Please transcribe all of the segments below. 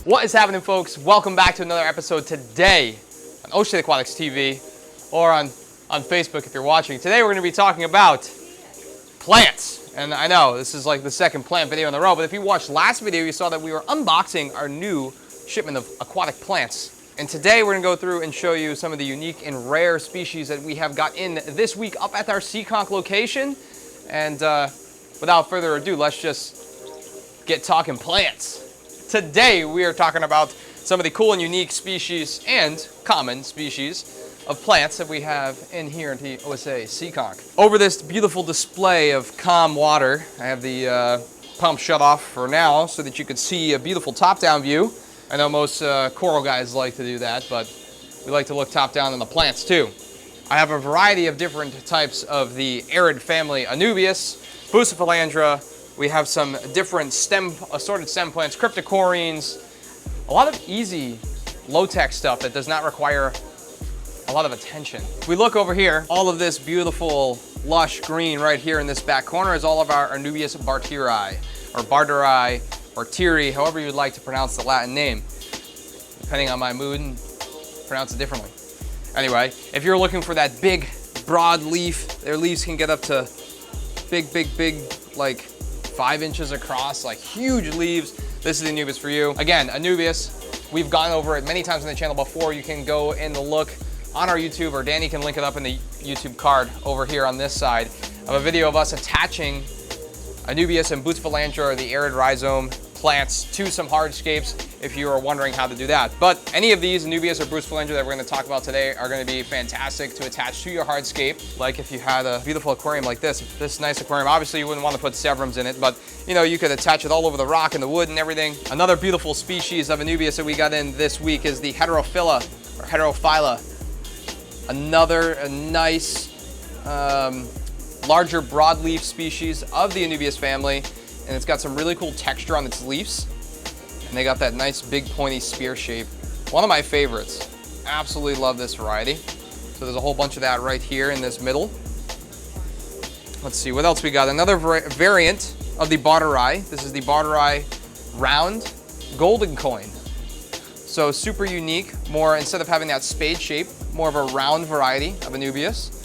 What is happening, folks? Welcome back to another episode today on OSA Aquatics TV or on Facebook if you're watching. Today we're going to be talking about plants. And I know this is like the second plant video in a row, but if you watched last video, you saw that we were unboxing our new shipment of aquatic plants. And today we're going to go through and show you some of the unique and rare species that we have got in this week up at our Seekonk location. And without further ado, let's just get talking plants. Today we are talking about some of the cool and unique species and common species of plants that we have in here at the OSA Seekonk. Over this beautiful display of calm water, I have the pump shut off for now so that you can see a beautiful top-down view. I know most coral guys like to do that, but we like to look top-down on the plants too. I have a variety of different types of the arid family Anubias, Bucephalandra. We have some different assorted stem plants, cryptocorynes, a lot of easy, low-tech stuff that does not require a lot of attention. If we look over here, all of this beautiful, lush green right here in this back corner is all of our Anubias barteri, or barteri, or tiri, however you would like to pronounce the Latin name, depending on my mood, and pronounce it differently. Anyway, if you're looking for that big, broad leaf, their leaves can get up to big, like 5 inches across, like huge leaves. This is the Anubias for you. Again, Anubias, we've gone over it many times on the channel before. You can go and look on our YouTube, or Danny can link it up in the YouTube card over here on this side of a video of us attaching Anubias and Bucephalandra, or the arid rhizome plants, to some hardscapes if you are wondering how to do that. But any of these Anubias or Bucephalandra that we're going to talk about today are going to be fantastic to attach to your hardscape. Like if you had a beautiful aquarium like this nice aquarium, obviously you wouldn't want to put severums in it, but you know, you could attach it all over the rock and the wood and everything. Another beautiful species of Anubias that we got in this week is the Heterophylla, or Heterophylla. Another nice, larger broadleaf species of the Anubias family, and it's got some really cool texture on its leaves, and they got that nice big pointy spear shape. One of my favorites. Absolutely love this variety. So there's a whole bunch of that right here in this middle. Let's see what else we got. Another variant of the barteri. This is the barteri round golden coin. So super unique, more, instead of having that spade shape, more of a round variety of Anubias.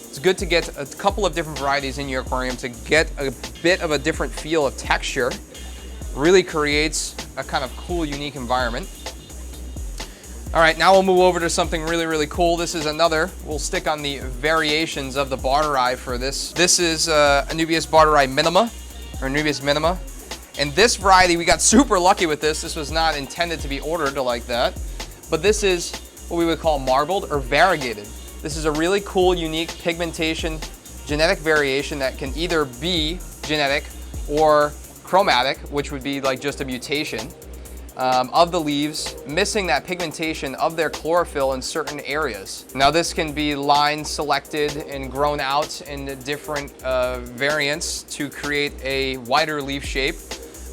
It's good to get a couple of different varieties in your aquarium to get a bit of a different feel of texture. Really creates a kind of cool, unique environment. All right, now we'll move over to something really cool. This is another, we'll stick on the variations of the barteri for this. This is Anubias barteri minima, or Anubias minima. And this variety, we got super lucky with this. This was not intended to be ordered like that, but this is what we would call marbled or variegated. This is a really cool, unique pigmentation genetic variation that can either be genetic or chromatic, which would be like just a mutation of the leaves, missing that pigmentation of their chlorophyll in certain areas. Now this can be line selected and grown out in different variants to create a wider leaf shape.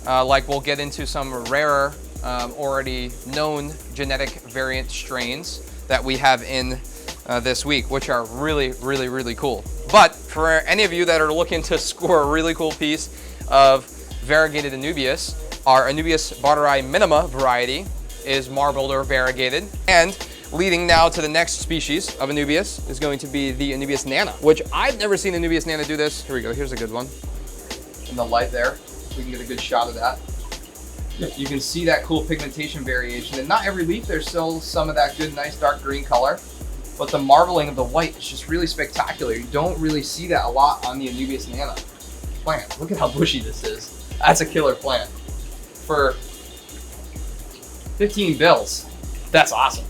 Like we'll get into some rarer, already known genetic variant strains that we have in this week, which are really cool. But for any of you that are looking to score a really cool piece of variegated Anubias, our Anubias barteri minima variety is marbled or variegated. And leading now to the next species of Anubias is going to be the Anubias nana, which I've never seen Anubias nana do this. Here we go, here's a good one. In the light there, we can get a good shot of that. You can see that cool pigmentation variation, and not every leaf, there's still some of that good, nice dark green color, but the marbling of the white is just really spectacular. You don't really see that a lot on the Anubias nana plant. Look at how bushy this is. That's a killer plant. For 15 bills, that's awesome.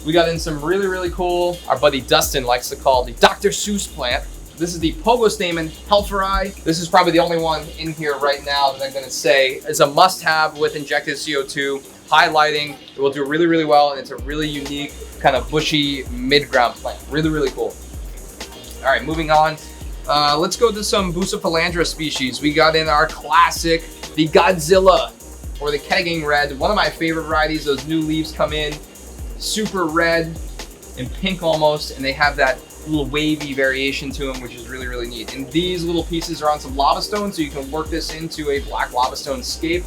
We got in some really cool, our buddy Dustin likes to call the Dr. Seuss plant. This is the Pogostamen helferi. This is probably the only one in here right now that I'm gonna say is a must-have with injected CO2, highlighting. It will do really well, and it's a really unique, kind of bushy mid-ground plant. Really cool. All right, moving on. Let's go to some Bucephalandra species. We got in our classic, the Godzilla, or the Kegging Red. One of my favorite varieties. Those new leaves come in super red and pink almost, and they have that little wavy variation to them, which is really neat. And these little pieces are on some lava stone, so you can work this into a black lava stone scape,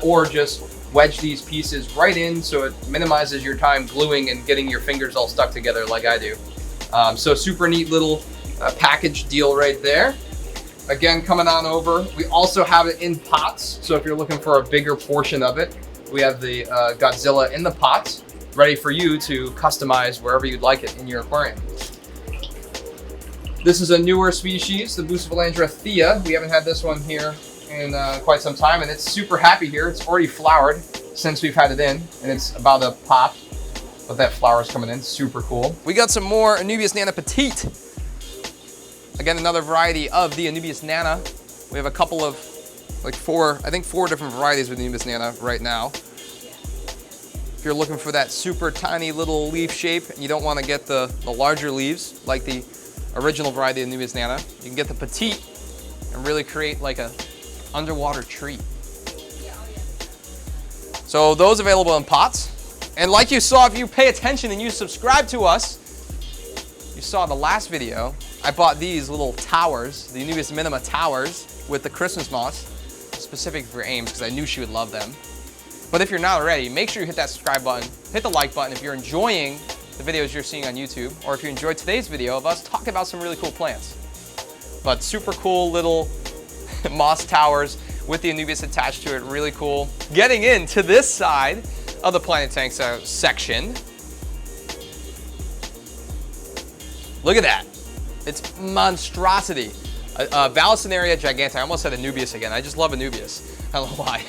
or just wedge these pieces right in so it minimizes your time gluing and getting your fingers all stuck together like I do. So super neat little package deal right there. Again, coming on over, we also have it in pots. So if you're looking for a bigger portion of it, we have the Godzilla in the pots, ready for you to customize wherever you'd like it in your aquarium. This is a newer species, the Bucephalandra thea. We haven't had this one here in quite some time, and it's super happy here. It's already flowered since we've had it in, and it's about to pop, but that flower's coming in, super cool. We got some more Anubias nana petite. Again, another variety of the Anubias nana. We have a couple of, like four different varieties of Anubias nana right now. If you're looking for that super tiny little leaf shape and you don't want to get the larger leaves like the original variety of Anubias nana, you can get the petite and really create like a underwater tree. So those available in pots. And like you saw, if you pay attention and you subscribe to us, you saw the last video, I bought these little towers, the Anubias minima towers with the Christmas moss, specific for Ames because I knew she would love them. But if you're not already, make sure you hit that subscribe button, hit the like button if you're enjoying the videos you're seeing on YouTube, or if you enjoyed today's video of us talking about some really cool plants. But super cool little moss towers with the Anubias attached to it, really cool. Getting into this side of the Planet Tank section. Look at that. It's monstrosity. Vallisneria gigantea. I almost said Anubias again. I just love Anubias. I don't know why.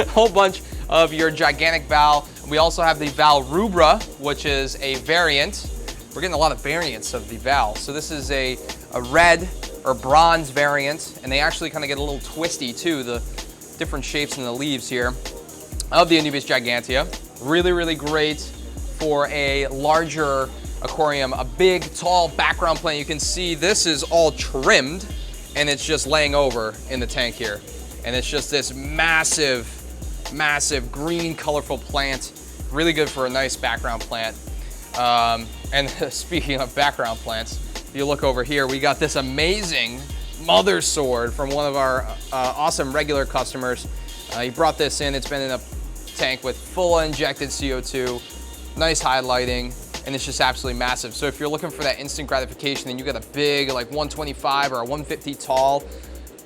A whole bunch of your gigantic val. We also have the Val rubra, which is a variant. We're getting a lot of variants of the val. So this is a red or bronze variant, and they actually kind of get a little twisty too, the different shapes in the leaves here of the Anubias gigantea. Really, really great for a larger aquarium, a big, tall background plant. You can see this is all trimmed, and it's just laying over in the tank here. And it's just this massive, massive green, colorful plant. Really good for a nice background plant. And speaking of background plants, if you look over here, we got this amazing mother sword from one of our awesome regular customers. He brought this in. It's been in a tank with full injected CO2, nice highlighting, and it's just absolutely massive. So if you're looking for that instant gratification and you got a big, like 125 or a 150 tall,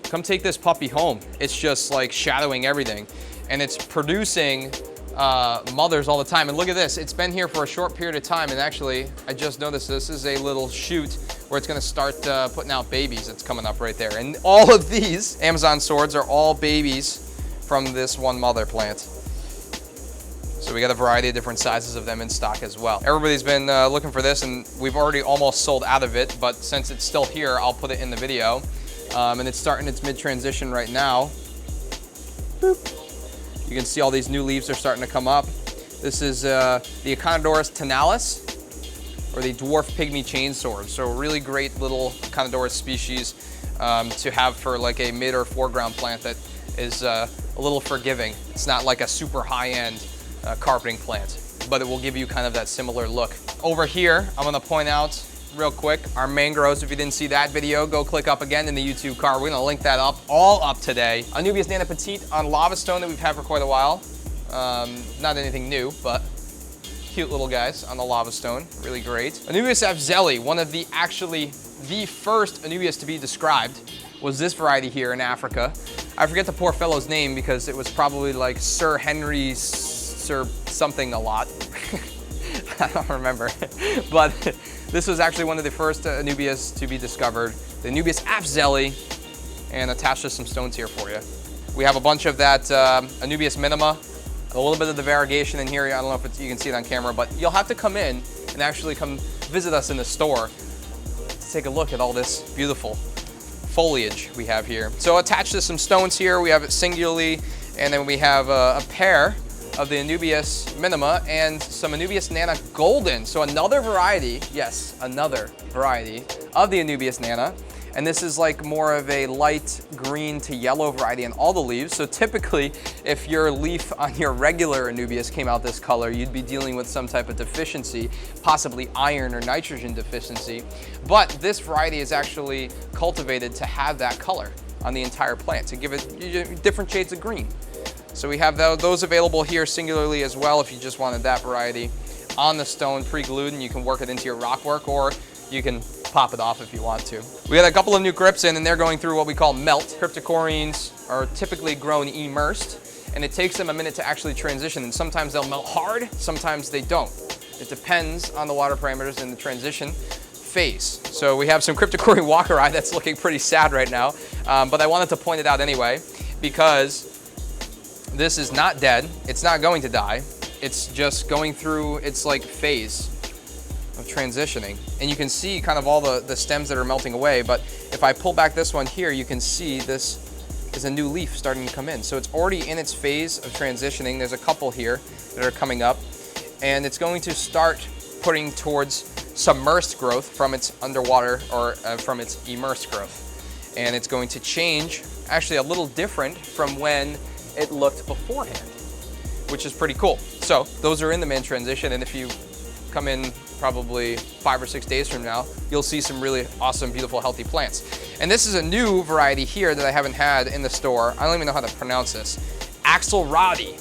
come take this puppy home. It's just like shadowing everything. And it's producing mothers all the time. And look at this, it's been here for a short period of time. And actually, I just noticed this is a little shoot where it's gonna start putting out babies. It's coming up right there. And all of these Amazon swords are all babies from this one mother plant. So we got a variety of different sizes of them in stock as well. Everybody's been looking for this, and we've already almost sold out of it, but since it's still here, I'll put it in the video. And it's starting its mid-transition right now. Boop. You can see all these new leaves are starting to come up. This is the Echinodoros tenalis, or the dwarf pygmy chainsword. So really great little Echinodoros species to have for like a mid or foreground plant that is a little forgiving. It's not like a super high-end carpeting plant, but it will give you kind of that similar look. Over here, I'm gonna point out real quick our mangroves. If you didn't see that video, go click up again in the YouTube card. We're gonna link that up, all up today. Anubias nana petite on lava stone that we've had for quite a while. Not anything new, but cute little guys on the lava stone, really great. Anubias afzelii, one of the first Anubias to be described was this variety here in Africa. I forget the poor fellow's name because it was probably like Sir Henry Sir something a lot. I don't remember. But this was actually one of the first Anubias to be discovered. The Anubias afzelii, and attached to some stones here for you. We have a bunch of that Anubias minima, a little bit of the variegation in here. I don't know if you can see it on camera, but you'll have to come in and actually come visit us in the store to take a look at all this beautiful foliage we have here. So attached to some stones here, we have it singularly, and then we have a pair of the Anubias minima and some Anubias nana golden. So another variety, yes, another variety of the Anubias nana. And this is like more of a light green to yellow variety in all the leaves. So typically, if your leaf on your regular Anubias came out this color, you'd be dealing with some type of deficiency, possibly iron or nitrogen deficiency. But this variety is actually cultivated to have that color on the entire plant, to give it different shades of green. So we have those available here singularly as well if you just wanted that variety on the stone pre-glued, and you can work it into your rock work, or you can pop it off if you want to. We had a couple of new crypts in, and they're going through what we call melt. Cryptocorynes are typically grown immersed, and it takes them a minute to actually transition, and sometimes they'll melt hard, sometimes they don't. It depends on the water parameters and the transition phase. So we have some Cryptocoryne walkeri that's looking pretty sad right now, but I wanted to point it out anyway because this is not dead. It's not going to die. It's just going through its like phase of transitioning. And you can see kind of all the stems that are melting away, but if I pull back this one here, you can see this is a new leaf starting to come in. So it's already in its phase of transitioning. There's a couple here that are coming up, and it's going to start putting towards submersed growth from its underwater or from its immersed growth. And it's going to change actually a little different from when it looked beforehand, which is pretty cool. So those are in the main transition, and if you come in probably 5 or 6 days from now, you'll see some really awesome, beautiful, healthy plants. And this is a new variety here that I haven't had in the store. I don't even know how to pronounce this. Axelradi.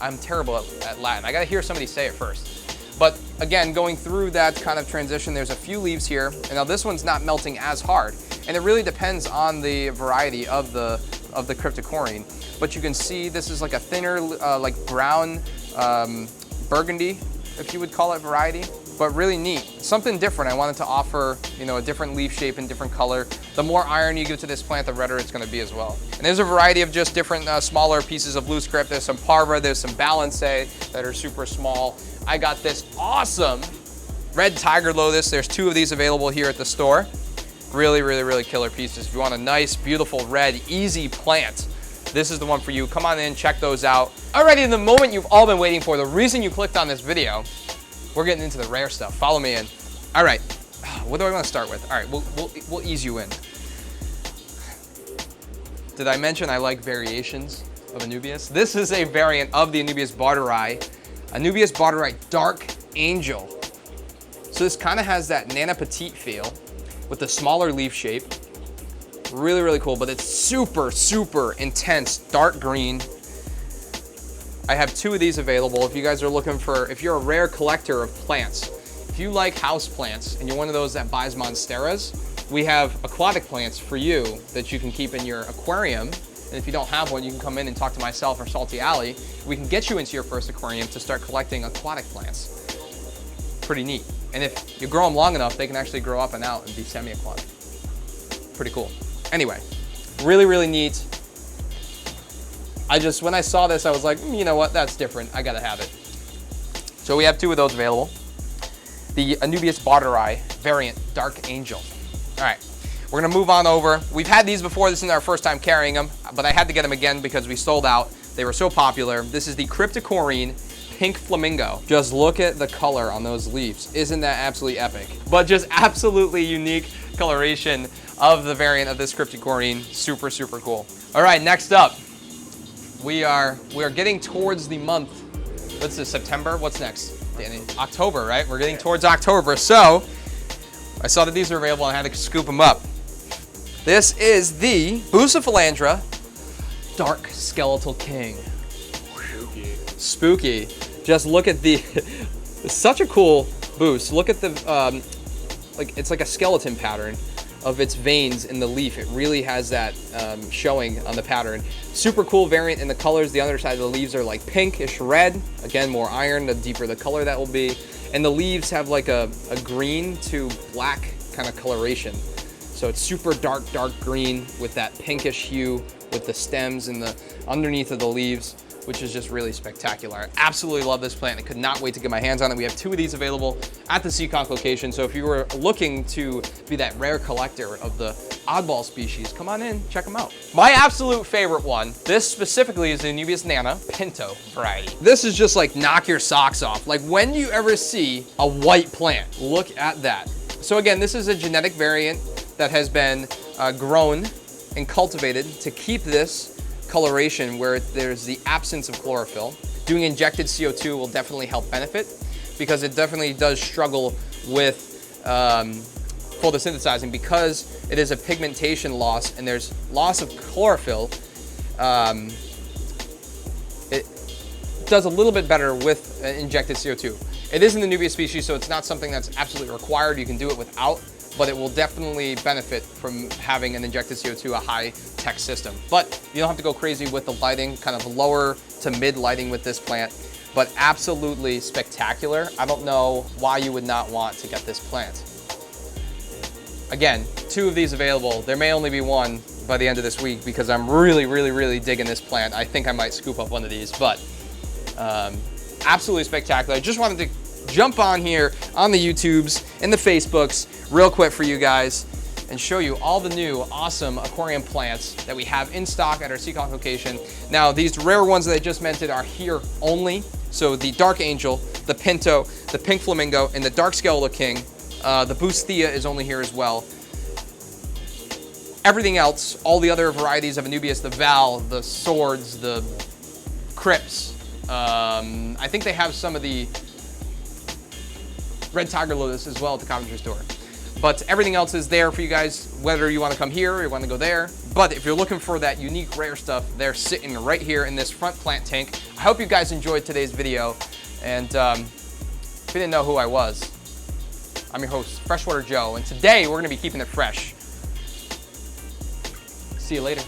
I'm terrible at Latin. I gotta hear somebody say it first. But again, going through that kind of transition, there's a few leaves here. And now this one's not melting as hard. And it really depends on the variety of the Cryptocoryne. But you can see this is like a thinner, like brown burgundy, if you would call it, variety. But really neat. Something different. I wanted to offer, you know, a different leaf shape and different color. The more iron you give to this plant, the redder it's gonna be as well. And there's a variety of just different smaller pieces of loose crypt. There's some parva, there's some balancea that are super small. I got this awesome red tiger lotus. There's 2 of these available here at the store. Really, really, really killer pieces. If you want a nice, beautiful, red, easy plant, this is the one for you. Come on in, check those out. Alrighty, in the moment you've all been waiting for, the reason you clicked on this video, we're getting into the rare stuff. Follow me in. All right, what do I want to start with? All right, we'll ease you in. Did I mention I like variations of Anubias? This is a variant of the Anubias barderi. Anubias barderi Dark Angel. So this kind of has that Nana Petite feel with the smaller leaf shape. Really, really cool, but it's super, super intense, dark green. I have 2 of these available. If you guys are looking for, if you're a rare collector of plants, if you like house plants and you're one of those that buys monsteras, we have aquatic plants for you that you can keep in your aquarium. And if you don't have one, you can come in and talk to myself or Salty Alley. We can get you into your first aquarium to start collecting aquatic plants. Pretty neat. And if you grow them long enough, they can actually grow up and out and be semi-aquatic. Pretty cool. Anyway, really, really neat. When I saw this, I was like, you know what, that's different. I gotta have it. So we have 2 of those available. The Anubias barderi variant Dark Angel. All right, we're gonna move on over. We've had these before. This is our first time carrying them, but I had to get them again because we sold out. They were so popular. This is the Cryptocoryne Pink Flamingo. Just look at the color on those leaves. Isn't that absolutely epic? But just absolutely unique coloration of the variant of this Cryptocoryne. Super, super cool. All right, next up. We are getting towards the month. What's this, September? What's next, Danny? October, right? We're getting towards October. So I saw that these are available and I had to scoop them up. This is the Bucephalandra Dark Skeletal King. Spooky. Spooky. Just look at the, such a cool boost. Look at the, like it's like a skeleton pattern of its veins in the leaf. It really has that showing on the pattern. Super cool variant in the colors. The underside of the leaves are like pinkish red. Again, more iron, the deeper the color that will be. And the leaves have like a green to black kind of coloration. So it's super dark, dark green with that pinkish hue with the stems and the underneath of the leaves, which is just really spectacular. I absolutely love this plant. I could not wait to get my hands on it. We have 2 of these available at the Seekonk location. So if you were looking to be that rare collector of the oddball species, come on in, check them out. My absolute favorite one, this specifically is the Anubias Nana Pinto variety. This is just like knock your socks off. Like when you ever see a white plant, look at that. So again, this is a genetic variant that has been grown and cultivated to keep this coloration where there's the absence of chlorophyll. Doing injected CO2 will definitely help benefit because it definitely does struggle with photosynthesizing because it is a pigmentation loss and there's loss of chlorophyll. does a little bit better with injected CO2. It is in the Nubia species, so it's not something that's absolutely required. You can do it without, but it will definitely benefit from having an injected CO2, a high-tech system. But you don't have to go crazy with the lighting, kind of lower to mid lighting with this plant, but absolutely spectacular. I don't know why you would not want to get this plant. Again, 2 of these available. There may only be 1 by the end of this week because I'm really digging this plant. I think I might scoop up one of these, but absolutely spectacular. I just wanted to jump on here on the YouTubes and the Facebooks real quick for you guys and show you all the new awesome aquarium plants that we have in stock at our Seekonk location. Now, these rare ones that I just mentioned are here only. So the Dark Angel, the Pinto, the Pink Flamingo, and the Dark Skeletal King. The Boosthea is only here as well. Everything else, all the other varieties of Anubias, the Val, the Swords, the Crypts. I think they have some of the Red Tiger Lotus as well at the Coventry store. But everything else is there for you guys, whether you want to come here or you want to go there. But if you're looking for that unique rare stuff, they're sitting right here in this front plant tank. I hope you guys enjoyed today's video. And if you didn't know who I was, I'm your host, Freshwater Joe. And today we're going to be keeping it fresh. See you later.